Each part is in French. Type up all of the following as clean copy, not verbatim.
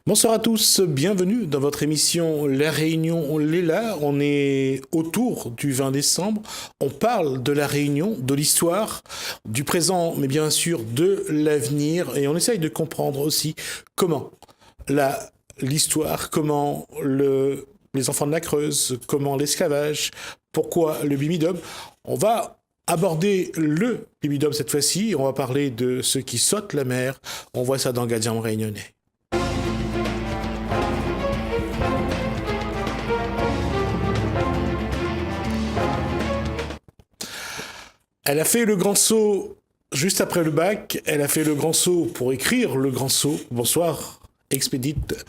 Bonsoir à tous, bienvenue dans votre émission La Réunion, on l'est là, on est autour du 20 décembre, on parle de la Réunion, de l'histoire, du présent, mais bien sûr de l'avenir, et on essaye de comprendre aussi comment l'histoire, comment les enfants de la Creuse, comment l'esclavage, pourquoi le bimidum. On va aborder le bimidum cette fois-ci, on va parler de ceux qui sautent la mer, on voit ça dans Gadian réunionnais. Elle a fait le grand saut juste après le bac. Elle a fait le grand saut pour écrire le grand saut. Bonsoir, Expédite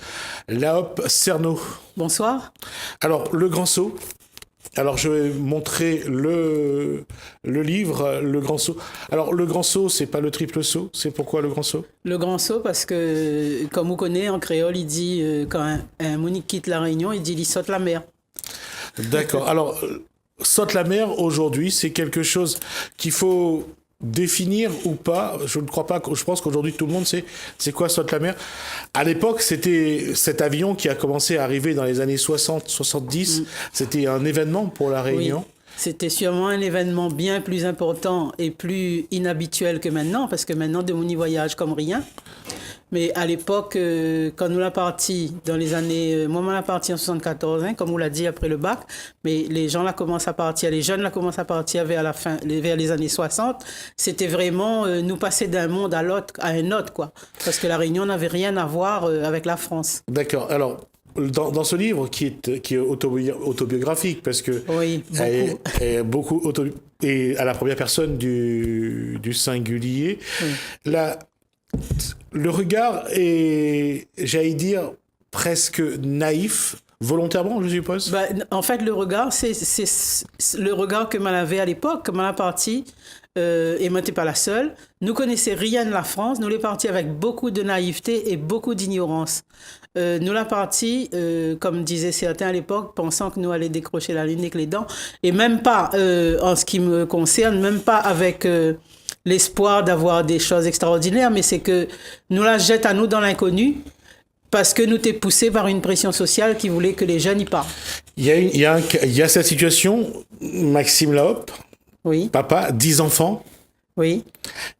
Laop Cerno. Bonsoir. Alors, le grand saut. Alors, je vais montrer le livre, le grand saut. Alors, le grand saut, c'est pas le triple saut. C'est pourquoi le grand saut? Le grand saut, parce que, comme vous connaissez, en créole, il dit, quand un Monique quitte la Réunion, il dit, il saute la mer. D'accord. Alors, saute la mer, aujourd'hui, c'est quelque chose qu'il faut définir ou pas. Je ne crois pas. Je pense qu'aujourd'hui, tout le monde sait c'est quoi saute la mer. À l'époque, c'était cet avion qui a commencé à arriver dans les années 60-70. C'était un événement pour la Réunion. Oui. C'était sûrement un événement bien plus important et plus inhabituel que maintenant, parce que maintenant, de Mouni voyage comme rien. Mais à l'époque, quand nous l'a parti dans les années... moi, on l'a parti en 74, comme on l'a dit, après le bac. Mais les gens là commencent à partir, les jeunes là commencent à partir vers la fin, vers les années 60. C'était vraiment nous passer d'un monde à l'autre, à un autre, quoi. Parce que la Réunion n'avait rien à voir avec la France. D'accord. Alors, dans ce livre qui est autobiographique, parce que oui, beaucoup et à la première personne du singulier, oui. Le regard est, j'allais dire, presque naïf, volontairement, je suppose. En fait, le regard, c'est le regard que m'en avait à l'époque, que m'en a parti, et moi, t'es pas la seule. Nous connaissons rien de la France. Nous l'est parti avec beaucoup de naïveté et beaucoup d'ignorance. Nous l'a parti, comme disaient certains à l'époque, pensant que nous allions décrocher la lune avec les dents, et même pas, en ce qui me concerne, même pas avec l'espoir d'avoir des choses extraordinaires, mais c'est que nous la jettent à nous dans l'inconnu parce que nous t'es poussés par une pression sociale qui voulait que les jeunes y partent. Il y a cette situation, Maxime Laop, oui. Papa, 10 enfants. Oui.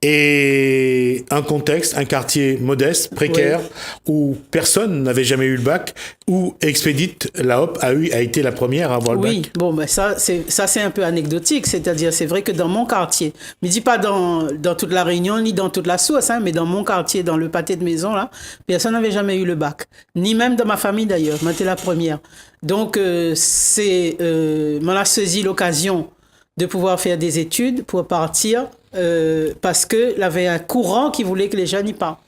Et un contexte, un quartier modeste, précaire, oui. Où personne n'avait jamais eu le bac, où Expédite Laop a été la première à avoir le bac. Oui, bon, ça c'est un peu anecdotique, c'est-à-dire c'est vrai que dans mon quartier, mais dis pas dans toute la Réunion ni dans toute la Source, mais dans mon quartier, dans le pâté de maison là, personne n'avait jamais eu le bac, ni même dans ma famille d'ailleurs, moi j'étais la première. Donc m'en a saisi l'occasion de pouvoir faire des études pour partir. Parce qu'il y avait un courant qui voulait que les jeunes y partent.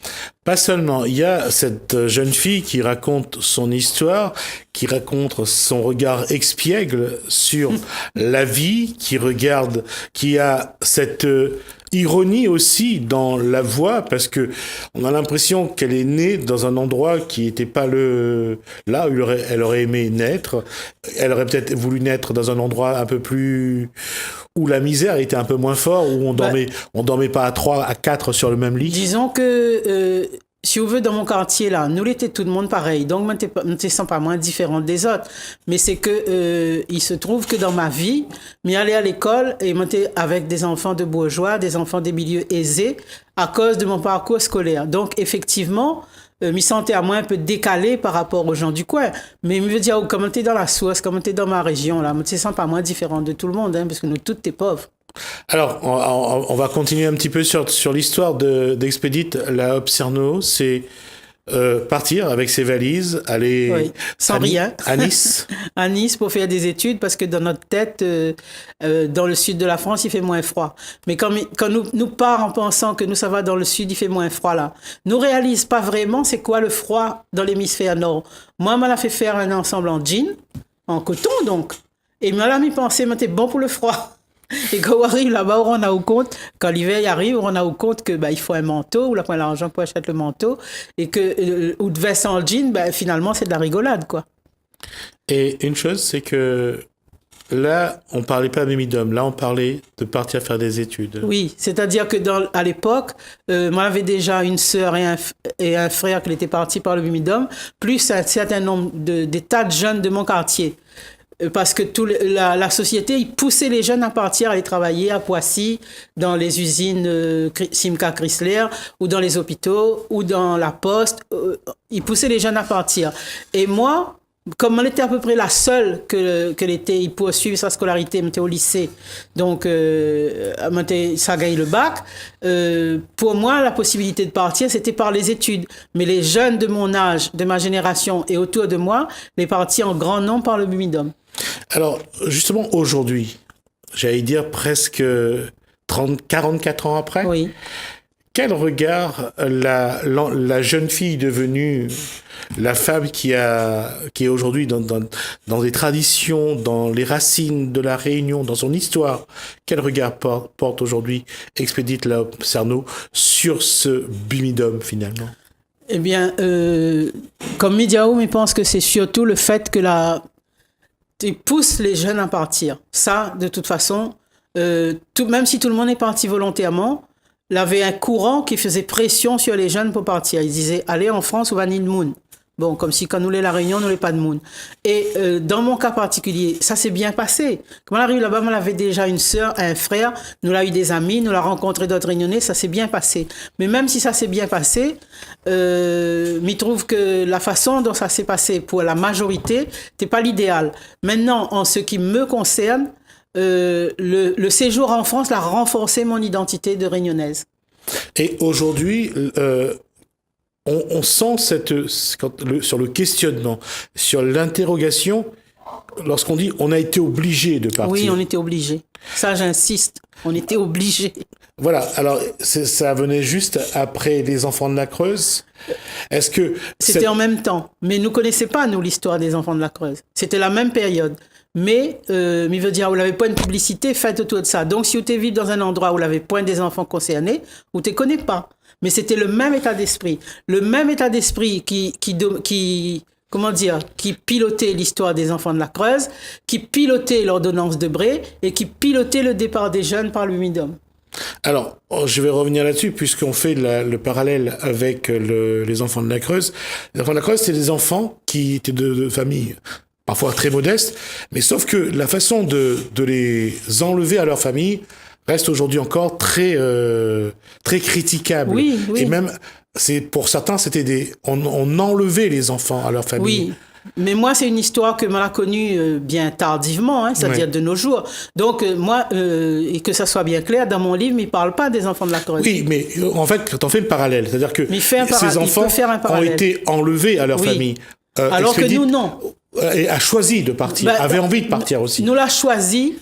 Pas seulement, il y a cette jeune fille qui raconte son histoire, qui raconte son regard expiègle sur la vie, qui a cette ironie aussi dans la voix, parce que on a l'impression qu'elle est née dans un endroit qui n'était pas là où elle aurait aimé naître. Elle aurait peut-être voulu naître dans un endroit un peu plus où la misère était un peu moins forte, où on dormait pas à 3, à 4 sur le même lit. Disons que si vous voulez, dans mon quartier, là, nous l'étions tout le monde pareil. Donc, je ne me sens pas moins différente des autres. Mais c'est que il se trouve que dans ma vie, je allais à l'école et j'étais avec des enfants de bourgeois, des enfants des milieux aisés, à cause de mon parcours scolaire. Donc, effectivement, je me sentais à moi un peu décalé par rapport aux gens du coin. Mais je veux dire, comme tu es dans la Source, comme tu es dans ma région, là, je ne me sens pas moins différente de tout le monde, parce que nous, toutes, t'es pauvres. Alors, on va continuer un petit peu sur l'histoire d'Expédite Laop Cerno. C'est partir avec ses valises, aller sans rien. À Nice. À Nice pour faire des études, parce que dans notre tête, dans le sud de la France, il fait moins froid. Mais quand nous part en pensant que nous, ça va dans le sud, il fait moins froid là. Nous réalise pas vraiment c'est quoi le froid dans l'hémisphère nord. Moi, m'a fait faire un ensemble en jean, en coton donc. Et m'a mis penser, mais t'es bon pour le froid. Et quand on arrive là-bas, on a au compte, quand l'hiver arrive, on a au compte que il faut un manteau, ou là, on a l'argent pour acheter le manteau, et que ou de veste en jean, finalement, c'est de la rigolade, quoi. Et une chose, c'est que là, on parlait pas Bimidum, là, on parlait de partir faire des études. Oui, c'est-à-dire que à l'époque, moi j'avais déjà une sœur et un frère qui étaient partis par le Bimidum, plus un certain nombre des tas de jeunes de mon quartier. Parce que la société, il poussait les jeunes à partir, à aller travailler à Poissy, dans les usines Simca Chrysler, ou dans les hôpitaux, ou dans la poste. Il poussait les jeunes à partir. Et moi, comme on était à peu près la seule que l'été, il poursuivre sa scolarité, il était au lycée, donc ça a gagné le bac. Pour moi, la possibilité de partir, c'était par les études. Mais les jeunes de mon âge, de ma génération et autour de moi, les partis en grand nombre par le Bumidum. Alors, justement, aujourd'hui, j'allais dire presque 44 ans après, oui. Quel regard la jeune fille devenue la femme qui est aujourd'hui dans des traditions, dans les racines de la Réunion, dans son histoire, quel regard porte aujourd'hui Expédite Cerno sur ce Bumidum finalement? Eh bien, comme Midiaoum, je pense que c'est surtout le fait que tu pousses les jeunes à partir. Ça, de toute façon, même si tout le monde est parti volontairement, il y avait un courant qui faisait pression sur les jeunes pour partir. Ils disaient, allez en France, on va ni de monde. Bon, comme si quand nous les la Réunion, nous les pas de monde. Et dans mon cas particulier, ça s'est bien passé. Quand on arrive là-bas, on avait déjà une sœur, un frère, nous l'a eu des amis, nous l'a rencontré d'autres Réunionnais, ça s'est bien passé. Mais même si ça s'est bien passé, je trouve que la façon dont ça s'est passé pour la majorité, c'est pas l'idéal. Maintenant, en ce qui me concerne, le séjour en France l'a renforcé mon identité de réunionnaise. Et aujourd'hui, on sent sur le questionnement, sur l'interrogation, lorsqu'on dit on a été obligé de partir. Oui, on était obligé. Ça, j'insiste. On était obligé. Voilà. Alors, ça venait juste après les enfants de la Creuse. Est-ce que c'était en même temps, mais nous connaissions pas nous l'histoire des enfants de la Creuse. C'était la même période. Mais, il veut dire, vous n'avez pas une publicité faite autour de ça. Donc, si vous êtes vivre dans un endroit où vous n'avez point des enfants concernés, vous ne te connaissez pas. Mais c'était le même état d'esprit. Le même état d'esprit qui pilotait l'histoire des enfants de la Creuse, qui pilotait l'ordonnance de Bré et qui pilotait le départ des jeunes par le Bumidum. Alors, je vais revenir là-dessus, puisqu'on fait le parallèle avec les enfants de la Creuse. Les enfants de la Creuse, c'est des enfants qui étaient de familles parfois très modestes, mais sauf que la façon de les enlever à leur famille reste aujourd'hui encore très critiquable. Oui, oui. Et même, pour certains, on enlevait les enfants à leur famille. Oui. Mais moi, c'est une histoire que l'on a connue bien tardivement, c'est-à-dire de nos jours. Donc, moi, et que ça soit bien clair, dans mon livre, il ne parle pas des enfants de la Creuse. Oui, mais en fait, quand on fait le parallèle, c'est-à-dire que ces enfants ont été enlevés à leur famille. Alors que nous, non. Et a choisi de partir, avait envie de partir aussi. Nous l'a choisi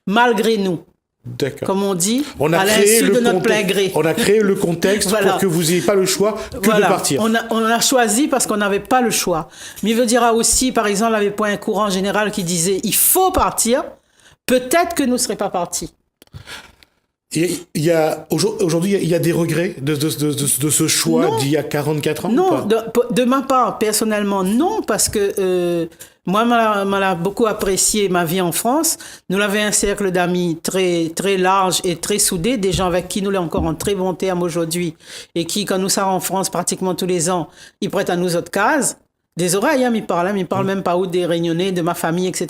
malgré nous. D'accord. Comme on dit, à l'insu de notre plein gré. On a créé le contexte pour que vous n'ayez pas le choix que de partir. On a choisi parce qu'on n'avait pas le choix. Mais il veut dire aussi, par exemple, il n'y avait pas un courant général qui disait il faut partir, peut-être que nous ne serions pas partis. Aujourd'hui, il y a des regrets de ce choix d'il y a 44 ans? Non, de ma part, personnellement, non, parce que moi, m'a beaucoup apprécié ma vie en France. Nous avions un cercle d'amis très, très large et très soudé, des gens avec qui nous sommes encore en très bon terme aujourd'hui et qui, quand nous sommes en France pratiquement tous les ans, ils prêtent à nous autres cases. Des oreilles, ils parlent même pas des Réunionnais, de ma famille, etc.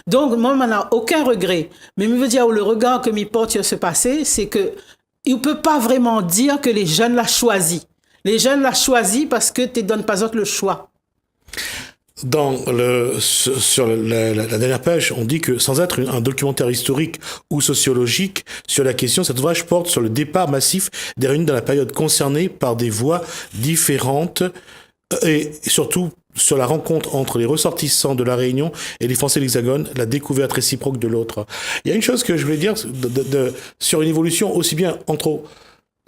Donc, moi, je n'ai aucun regret. Mais je veux dire, le regard que m'y porte sur ce passé, c'est que il ne peut pas vraiment dire que les jeunes l'ont choisi. Les jeunes l'ont choisi parce que tu ne donnes pas autre le choix. Sur la dernière page, on dit que sans être un documentaire historique ou sociologique sur la question, cet ouvrage porte sur le départ massif des Réunions dans la période concernée par des voies différentes et surtout sur la rencontre entre les ressortissants de la Réunion et les Français de l'Hexagone, la découverte réciproque de l'autre. Il y a une chose que je voulais dire sur une évolution aussi bien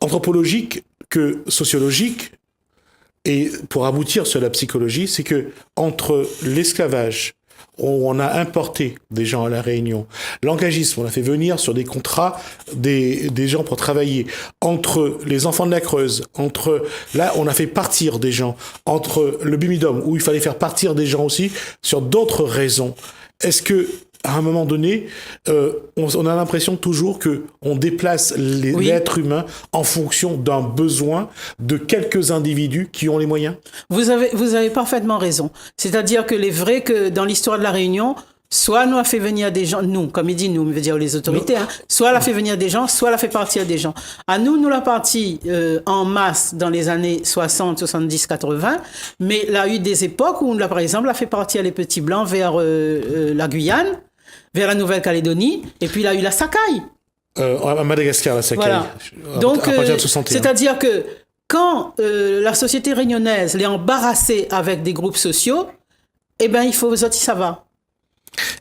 anthropologique que sociologique, et pour aboutir sur la psychologie, c'est que entre l'esclavage, où on a importé des gens à la Réunion, l'engagisme, on a fait venir sur des contrats des gens pour travailler, entre les enfants de la Creuse, là on a fait partir des gens, entre le Bumidum, où il fallait faire partir des gens aussi sur d'autres raisons. Est-ce que à un moment donné, on a l'impression toujours que on déplace l'être humain en fonction d'un besoin de quelques individus qui ont les moyens. Vous avez parfaitement raison. C'est-à-dire que les vrais que dans l'histoire de la Réunion, soit nous a fait venir des gens, nous, comme il dit nous, veut dire les autorités, hein, soit elle a fait venir des gens, soit elle a fait partir des gens. À nous l'a parti en masse dans les années 60, 70, 80, mais il a eu des époques où, par exemple, a fait partir les petits blancs vers la Guyane, vers la Nouvelle-Calédonie, et puis il a eu la Sakaï. À Madagascar, la Sakaï. Voilà. Donc, c'est-à-dire que quand la société réunionnaise l'est embarrassée avec des groupes sociaux, eh ben il faut aux autres, ça va.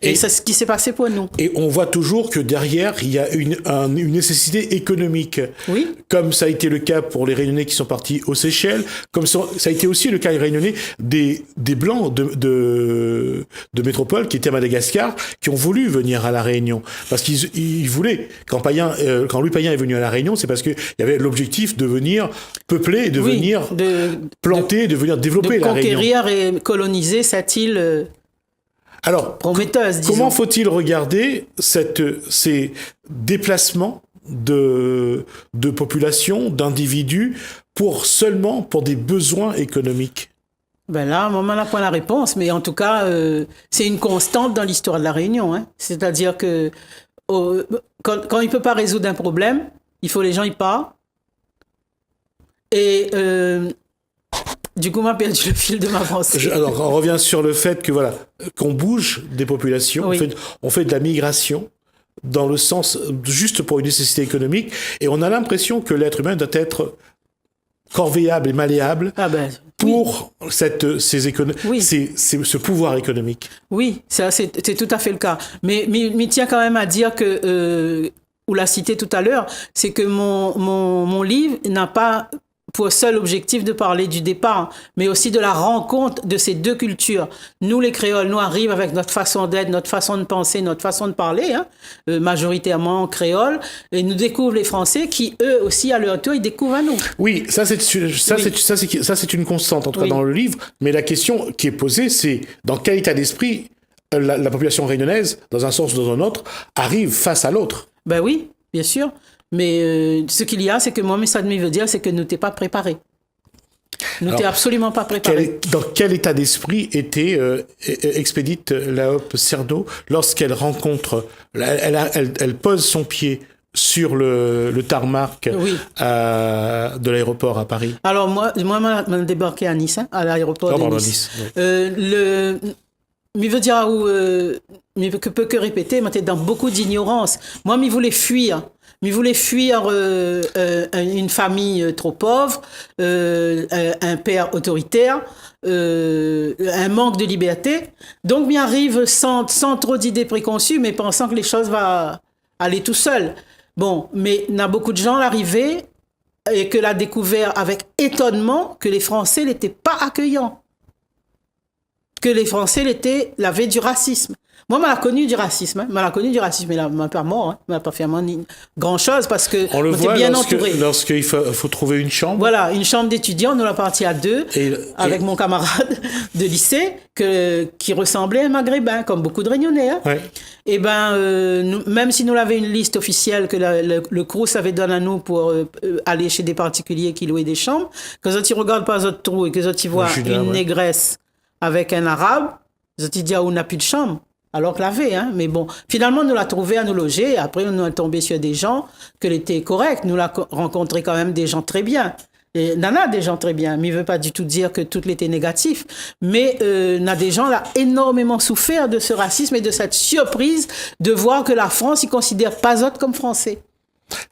Et c'est ce qui s'est passé pour nous. Et on voit toujours que derrière, il y a une nécessité économique. Oui. Comme ça a été le cas pour les Réunionnais qui sont partis aux Seychelles, comme ça a été aussi le cas des Réunionnais des Blancs de métropole qui étaient à Madagascar, qui ont voulu venir à La Réunion. Parce qu'ils voulaient. Quand Louis Payen est venu à La Réunion, c'est parce qu'il y avait l'objectif de venir peupler et de venir planter, de venir développer La Réunion. De conquérir et coloniser cette île... Alors, prometteuse, disons. Comment faut-il regarder ces déplacements de population, d'individus, seulement pour des besoins économiques? Ben là, on n'a pas la réponse, mais en tout cas, c'est une constante dans l'histoire de la Réunion. Hein. C'est-à-dire que quand il ne peut pas résoudre un problème, il faut les gens y partent. Et... du coup, on m'a perdu le fil de ma pensée. Alors, on revient sur le fait que qu'on bouge des populations, oui. on fait de la migration dans le sens juste pour une nécessité économique, et on a l'impression que l'être humain doit être corvéable et malléable pour ce pouvoir économique. Oui, ça c'est tout à fait le cas. Mais il tient quand même à dire que, ou l'a cité tout à l'heure, c'est que mon livre n'a pas pour seul objectif de parler du départ, mais aussi de la rencontre de ces deux cultures. Nous, les créoles, nous arrivons avec notre façon d'être, notre façon de penser, notre façon de parler, hein, majoritairement créole, et nous découvrent les Français qui, eux aussi, à leur tour, ils découvrent à nous. Oui, ça c'est une constante, en tout cas dans le livre, mais la question qui est posée, c'est dans quel état d'esprit la population réunionnaise, dans un sens ou dans un autre, arrive face à l'autre. Ben oui, bien sûr. Mais ce qu'il y a, c'est que moi, ça veut dire, c'est que nous n'étions pas préparés. Nous n'étions absolument pas préparés. Dans quel état d'esprit était Expédite Lahope Cerno lorsqu'elle rencontre, elle pose son pied sur le tarmac de l'aéroport à Paris? Alors moi, je débarqué à Nice, hein, à l'aéroport de Nice. Mais veut dire mais que peut que répéter, moi, j'étais dans beaucoup d'ignorance. Moi, je voulais fuir. Mais voulait fuir une famille trop pauvre, un père autoritaire, un manque de liberté. Donc, il arrive sans trop d'idées préconçues, mais pensant que les choses vont aller tout seul. Bon, mais il y a beaucoup de gens arrivés et que l'a découvert avec étonnement que les Français n'étaient pas accueillants. Que les Français l'avaient du racisme. Moi, je l'ai connu du racisme. Mais là, je ne pas mort. Je ne pas fait grand-chose parce que on le voit bien entouré. Lorsqu'il faut trouver une chambre. Voilà, une chambre d'étudiants. Nous l'a parti à deux avec mon camarade de lycée qui ressemblait à un Maghrébin, comme beaucoup de Réunionnais. Hein. Ouais. Et même si nous avions une liste officielle que le Crous avait donnée à nous pour aller chez des particuliers qui louaient des chambres, que ils ne regardent pas autres trous et que ils voient une négresse avec un arabe, ils disent on n'a plus de chambre. Alors que l'avait, hein. Mais bon, finalement, nous l'a trouvé à nous loger. Après, nous sommes tombés sur des gens qui étaient corrects. Nous l'avons rencontré quand même des gens très bien. Et il y en a des gens très bien, mais il ne veut pas du tout dire que tout était négatif. Mais il y a des gens là énormément souffert de ce racisme et de cette surprise de voir que la France, ils ne considère pas autres comme Français.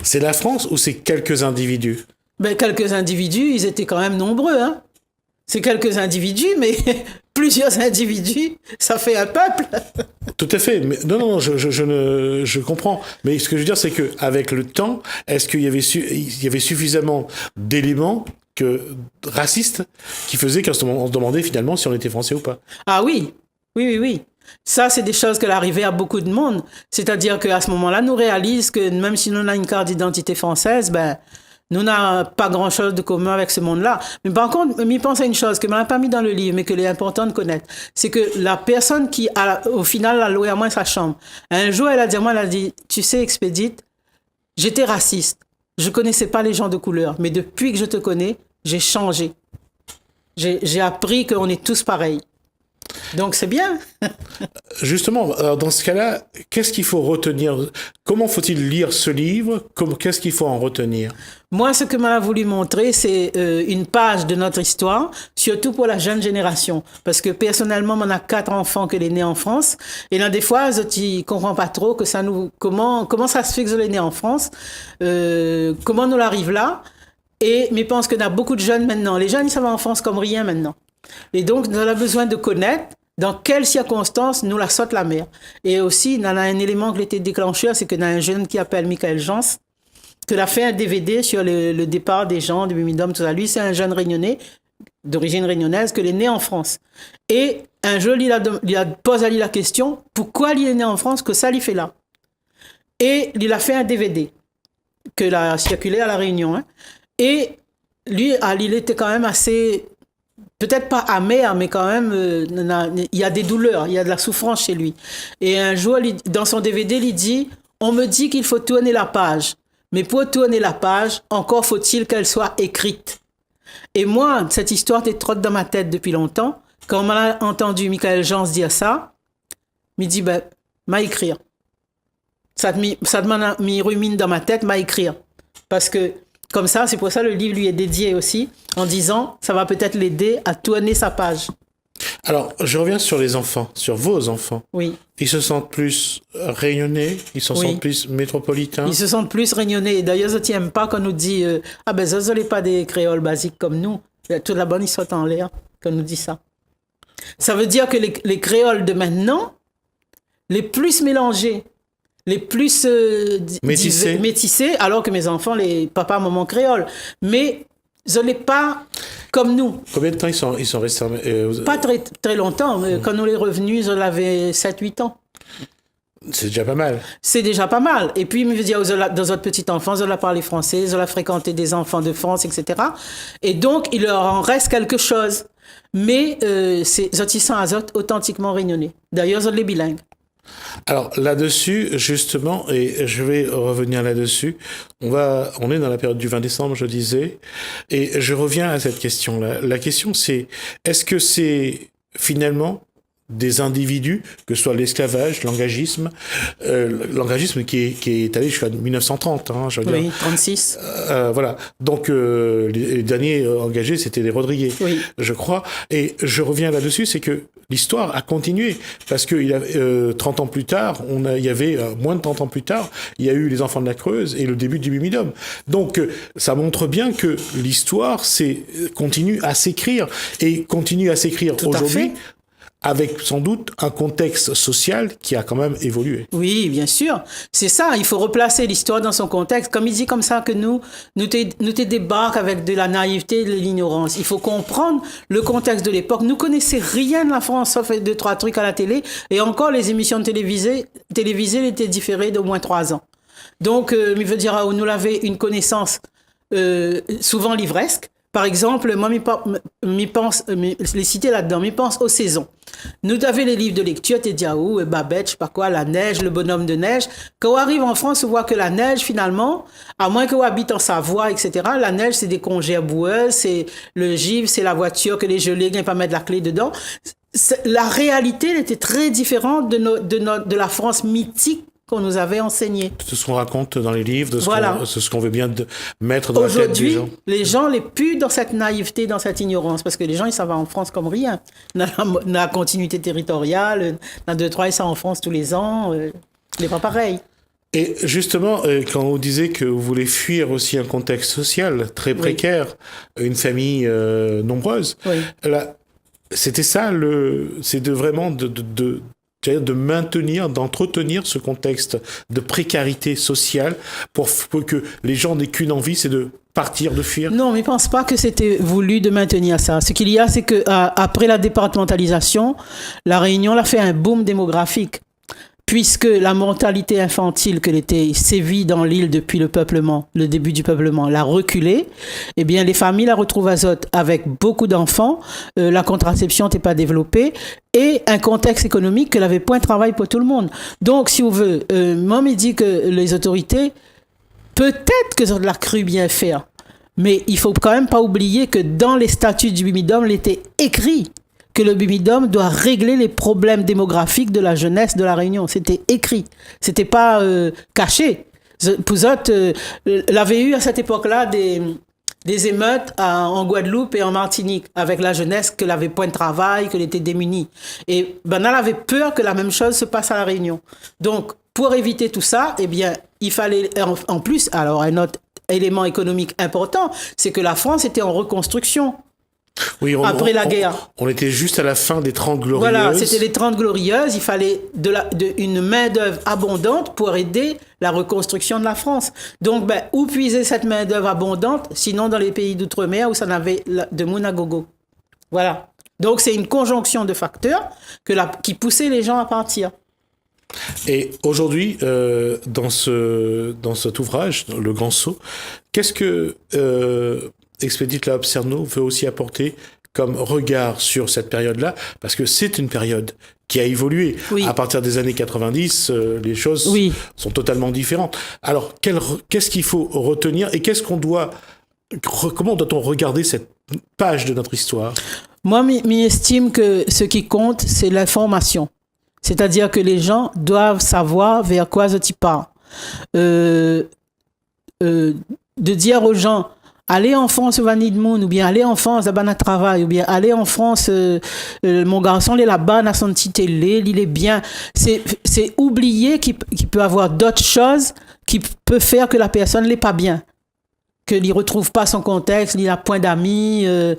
C'est la France ou c'est quelques individus? Quelques individus, ils étaient quand même nombreux, hein. C'est quelques individus, mais plusieurs individus, ça fait un peuple. Tout à fait. Mais non, je comprends. Mais ce que je veux dire, c'est que avec le temps, est-ce qu'il y avait suffisamment d'éléments racistes qui faisaient qu'on se demandait finalement si on était français ou pas? Ah oui. Ça, c'est des choses qui arrivaient à beaucoup de monde. C'est-à-dire qu'à ce moment-là, nous réalisons que même si nous avons une carte d'identité française, Nous n'avons pas grand-chose de commun avec ce monde-là. Mais par contre, je pense à une chose que je n'ai pas mis dans le livre, mais qu'il est important de connaître. C'est que la personne qui, au final, a loué à moi sa chambre, un jour, elle a dit, tu sais, Expédite, j'étais raciste. Je ne connaissais pas les gens de couleur. Mais depuis que je te connais, j'ai changé. J'ai appris qu'on est tous pareils. Donc, c'est bien. Justement, alors dans ce cas-là, qu'est-ce qu'il faut retenir? Comment faut-il lire ce livre? Qu'est-ce qu'il faut en retenir? Moi, ce que m'a voulu montrer, c'est une page de notre histoire, surtout pour la jeune génération. Parce que personnellement, on a 4 enfants que les nés en France. Et là, des fois, je ne comprends pas trop que comment ça se fait que les nés en France, comment nous l'arrive là. Mais je pense qu'on a beaucoup de jeunes maintenant. Les jeunes, ils savent en France comme rien maintenant. Et donc, on a besoin de connaître dans quelles circonstances nous la saute la mer. Et aussi, il y a un élément qui était déclencheur, c'est qu'il y a un jeune qui s'appelle Michael Jans, qui a fait un DVD sur le départ des gens, du Bimidum, tout ça. Lui, c'est un jeune réunionnais, d'origine réunionnaise, qui est né en France. Et un jour, il a posé à lui la question, pourquoi il est né en France, que ça lui fait là? Et il a fait un DVD, que a circulé à La Réunion. Hein. Et lui, il était quand même assez... peut-être pas amer, mais quand même, il y a des douleurs, il y a de la souffrance chez lui. Et un jour, dans son DVD, il dit, on me dit qu'il faut tourner la page. Mais pour tourner la page, encore faut-il qu'elle soit écrite. Et moi, cette histoire te trotte dans ma tête depuis longtemps. Quand on m'a entendu Michael Jans dire ça, il dit, m'a écrire. Ça m'a mis rumine dans ma tête, m'a écrire. Parce que, comme ça, c'est pour ça que le livre lui est dédié aussi, en disant, ça va peut-être l'aider à tourner sa page. Alors, je reviens sur les enfants, sur vos enfants. Oui. Ils se sentent plus réunionnais, ils se sentent plus métropolitains. Ils se sentent plus réunionnais. D'ailleurs, je ne tiens pas qu'on nous dit ce n'est pas des créoles basiques comme nous. Toute la bonne, ils sont en l'air qu'on nous dit ça. Ça veut dire que les créoles de maintenant, les plus mélangés, les plus métissés, alors que mes enfants, les papas, maman créoles. Mais je n'ai pas comme nous. Combien de temps ils sont restés Pas très, très longtemps. Quand nous les revenus, je l'avais 7-8 ans. C'est déjà pas mal. C'est déjà pas mal. Et puis, je veux dire, dans notre petite enfance, je l'ai parlé français, je l'ai fréquenté des enfants de France, etc. Et donc, il leur en reste quelque chose. Mais c'est authentiquement réunionnais. D'ailleurs, je l'ai bilingue. Alors là-dessus, justement, et je vais revenir là-dessus, on est dans la période du 20 décembre, je disais, et je reviens à cette question-là. La question, c'est, est-ce que c'est finalement des individus, que ce soit l'esclavage, l'engagisme qui est allé jusqu'à 1930, je veux dire. Oui, 36. Voilà. Donc, les derniers engagés, c'était les Rodriguez, oui. Je crois. Et je reviens là-dessus, c'est que l'histoire a continué. Parce que 30 ans plus tard, il y avait, moins de 30 ans plus tard, il y a eu les Enfants de la Creuse et le début du Bimidum. Donc, ça montre bien que l'histoire continue à s'écrire. Et continue à s'écrire aujourd'hui, avec sans doute un contexte social qui a quand même évolué. Oui, bien sûr. C'est ça, il faut replacer l'histoire dans son contexte. Comme il dit comme ça que nous te débarquons avec de la naïveté et de l'ignorance. Il faut comprendre le contexte de l'époque. Nous ne connaissions rien de la France, sauf 2-3 trucs à la télé. Et encore, les émissions télévisées étaient différées d'au moins 3 ans. Donc, il veut dire, nous avons une connaissance souvent livresque. Par exemple, moi, je pense, les cités là-dedans, je pense aux saisons. Nous avons les livres de lecture, Tédiaou, Babette, je sais pas quoi, la neige, le bonhomme de neige. Quand on arrive en France, on voit que la neige, finalement, à moins qu'on habite en Savoie, etc., la neige, c'est des congères boueuses, c'est le givre, c'est la voiture que les gelées, il n'y a pas mettre la clé dedans. La réalité, elle était très différente de la France mythique qu'on nous avait enseigné. C'est ce qu'on raconte dans les livres, c'est ce qu'on veut bien mettre dans la tête des gens. Aujourd'hui, les gens les plus dans cette naïveté, dans cette ignorance, parce que les gens, ils savent en France comme rien. La continuité territoriale, la 2-3, ils savent en France tous les ans, n'est pas pareil. Et justement, quand vous disiez que vous voulez fuir aussi un contexte social très précaire, oui. Une famille nombreuse, oui. Là, c'était ça, c'est vraiment c'est-à-dire de maintenir, d'entretenir ce contexte de précarité sociale pour que les gens n'aient qu'une envie, c'est de partir, de fuir. Non, mais je ne pense pas que c'était voulu de maintenir ça. Ce qu'il y a, c'est qu'après la départementalisation, La Réunion a fait un boom démographique. puisque la mortalité infantile que l'était sévit dans l'île depuis le début du peuplement, l'a reculé, eh bien, les familles la retrouvent avec beaucoup d'enfants, la contraception n'était pas développée, et un contexte économique que n'avait point de travail pour tout le monde. Donc, si on veut, moi, me dit que les autorités, peut-être que ça l'a cru bien faire, mais il faut quand même pas oublier que dans les statuts du BIMIDOM, il était écrit que le BIMIDOM doit régler les problèmes démographiques de la jeunesse de la Réunion. C'était écrit. C'était pas caché. Pouzot l'avait eu à cette époque-là des émeutes en Guadeloupe et en Martinique avec la jeunesse que l'avait point de travail, que l'était démunie. Et Banal avait peur que la même chose se passe à la Réunion. Donc, pour éviter tout ça, eh bien, il fallait en plus, alors un autre élément économique important, c'est que la France était en reconstruction. Oui, après la guerre. On était juste à la fin des 30 glorieuses. Voilà, c'était les 30 glorieuses. Il fallait une main-d'œuvre abondante pour aider la reconstruction de la France. Donc, où puiser cette main-d'œuvre abondante, sinon dans les pays d'outre-mer où ça n'avait de moun à gogo. Voilà. Donc, c'est une conjonction de facteurs qui poussait les gens à partir. Et aujourd'hui, dans cet ouvrage, Le Grand Saut, qu'est-ce que Expédite Laop Cerneau veut aussi apporter comme regard sur cette période-là, parce que c'est une période qui a évolué. Oui. À partir des années 90, les choses sont totalement différentes. Alors, qu'est-ce qu'il faut retenir et comment doit-on regarder cette page de notre histoire? Moi, m'estime que ce qui compte, c'est l'information. C'est-à-dire que les gens doivent savoir vers quoi ils partent. De dire aux gens, allez en France, Vanidmoun, ou bien allez en France, Abana travail, ou bien allez en France, mon garçon, il est là-bas, dans son petit télé, il est bien. C'est oublier qu'il peut avoir d'autres choses qui peut faire que la personne n'est pas bien. Qu'il ne retrouve pas son contexte, il n'a point d'amis, 9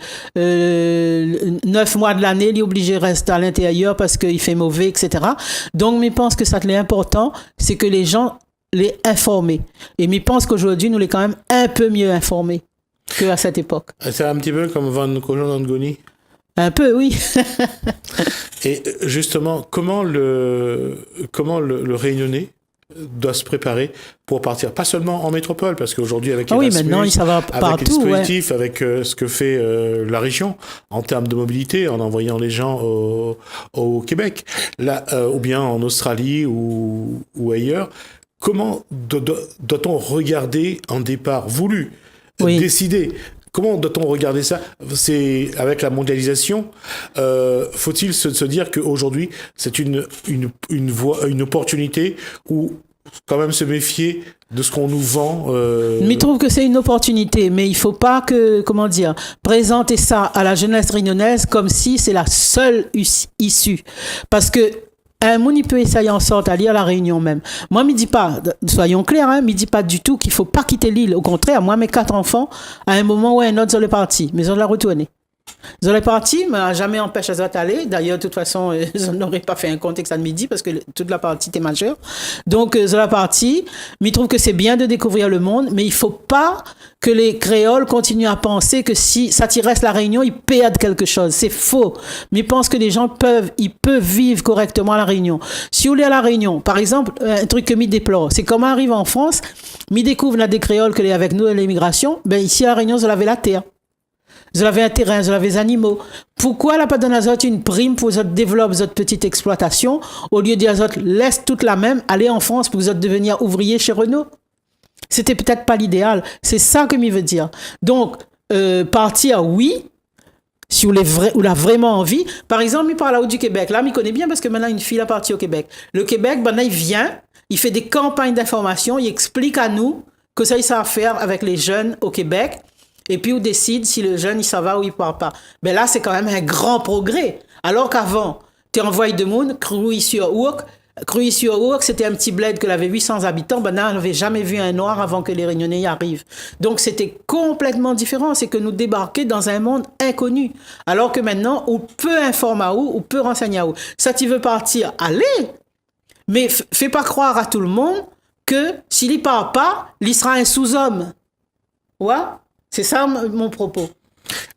mois de l'année, il est obligé de rester à l'intérieur parce qu'il fait mauvais, etc. Donc, je pense que ça qui est important, c'est que les gens les informer. Et je pense qu'aujourd'hui, nous les quand même un peu mieux informés qu'à cette époque. C'est un petit peu comme Van Kojon Ngoni. Un peu, oui. Et justement, comment le Réunionnais doit se préparer pour partir, pas seulement en métropole, parce qu'aujourd'hui avec Erasmus, maintenant ça va avec les dispositifs, avec ce que fait la région en termes de mobilité, en envoyant les gens au Québec, là, ou bien en Australie ou ailleurs. Comment doit-on regarder un départ voulu, décidé? Comment doit-on regarder ça? C'est avec la mondialisation. Faut-il se dire qu'aujourd'hui, c'est une opportunité ou quand même se méfier de ce qu'on nous vend? Je trouve que c'est une opportunité, mais il ne faut pas présenter ça à la jeunesse réunionnaise comme si c'est la seule issue. Parce que un monde, il peut essayer en sorte à lire la Réunion même. Moi, je ne dis pas, soyons clairs, je ne dis pas du tout qu'il ne faut pas quitter l'île. Au contraire, moi, mes 4 enfants, à un moment ou à un autre, ils sont partis, mais ils ont la retourné. Ils sont partis, mais n'a jamais empêché d'aller. D'ailleurs, de toute façon, ils n'auraient pas fait un contexte à midi parce que toute la partie était majeure. Donc, ils sont partis. Mais ils trouvent que c'est bien de découvrir le monde, mais il ne faut pas que les créoles continuent à penser que si ça t'y reste la Réunion, ils perdent quelque chose. C'est faux. Mais ils pensent que les gens peuvent vivre correctement à la Réunion. Si vous allez à la Réunion, par exemple, un truc que m'y déplore, c'est comment arrive en France, m'y découvre là des créoles que les avec nous à l'immigration, ben ici à la Réunion, vous avez la terre. Vous avez un terrain, vous avez des animaux. Pourquoi la pas donné une prime pour vous développer votre petite exploitation au lieu de dire laisse toute la même, allez en France pour vous devenir ouvrier chez Renault? C'était peut-être pas l'idéal. C'est ça que m'y veut dire. Donc, partir, oui, si vous l'avez vraiment envie. Par exemple, il parle là-haut du Québec. Là, il connaît bien parce que maintenant, une fille a parti au Québec. Le Québec, maintenant, il vient, il fait des campagnes d'information, il explique à nous que ça, il sait faire avec les jeunes au Québec. Et puis, on décide si le jeune, il s'en va ou il ne part pas. Mais là, c'est quand même un grand progrès. Alors qu'avant, tu envoies de monde, Cruy-sur-Ourcq, c'était un petit bled que avait 800 habitants. Ben là, on n'avait jamais vu un noir avant que les Réunionnais y arrivent. Donc, c'était complètement différent. C'est que nous débarquons dans un monde inconnu. Alors que maintenant, on peut informer à où, on peut renseigner à où. Ça, tu veux partir, allez. Mais fais pas croire à tout le monde que s'il y part pas, il sera un sous-homme. Ouais? C'est ça mon propos.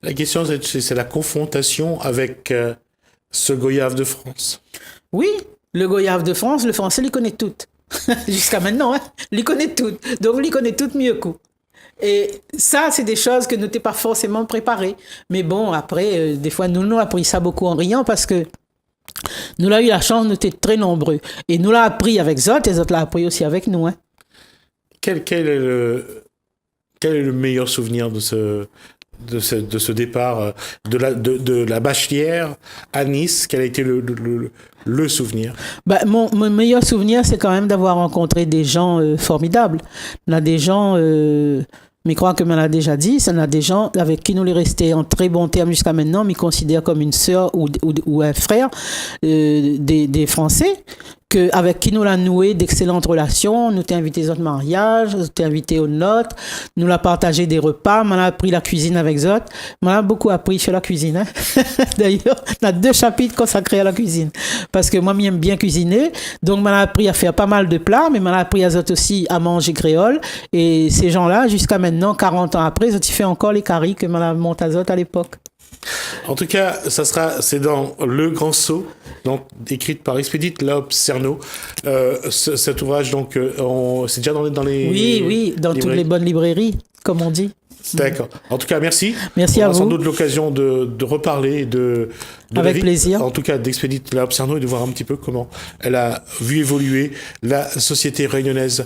La question, c'est la confrontation avec ce goyave de France. Oui, Le goyave de France, le français, il connaît toutes. Jusqu'à maintenant, hein? Il connaît toutes. Donc, il connaît toutes mieux qu'eux. Et ça, c'est des choses que nous n'étions pas forcément préparés. Mais bon, après, des fois, nous avons appris ça beaucoup en riant parce que nous avons eu la chance, nous étions très nombreux. Et nous l'avons appris avec Zot et Zot l'a appris aussi avec nous. Hein. Quel est le meilleur souvenir de ce départ de la Bachelière à Nice? Quel a été le souvenir? Mon meilleur souvenir, c'est quand même d'avoir rencontré des gens formidables. On a des gens, mais je crois que m'en a déjà dit, on a des gens avec qui nous les restés en très bons termes jusqu'à maintenant, mais considèrent comme une sœur ou un frère des Français. Avec qui nous l'avons noué d'excellentes relations. Nous t'ai invité à notre mariage, nous t'ai invité aux notes, nous l'avons partagé des repas, m'en a appris la cuisine avec Zot. M'en a beaucoup appris sur la cuisine. Hein? D'ailleurs, on a 2 chapitres consacrés à la cuisine. Parce que moi, j'aime bien cuisiner. Donc, m'en a appris à faire pas mal de plats, mais m'en a appris à Zot aussi à manger créole. Et ces gens-là, jusqu'à maintenant, 40 ans après, Zot, ils font encore les caries que m'en a monté à Zot à l'époque. En tout cas, c'est dans Le Grand Saut, donc écrite par Expédite Laop Cerno. Cet ouvrage, donc, c'est déjà dans les oui, dans toutes les bonnes librairies, comme on dit. D'accord. En tout cas, merci. Merci à vous. On aura sans doute l'occasion de reparler de avec la vie, plaisir. En tout cas, d'Expédite Laop Cerno et de voir un petit peu comment elle a vu évoluer la société réunionnaise.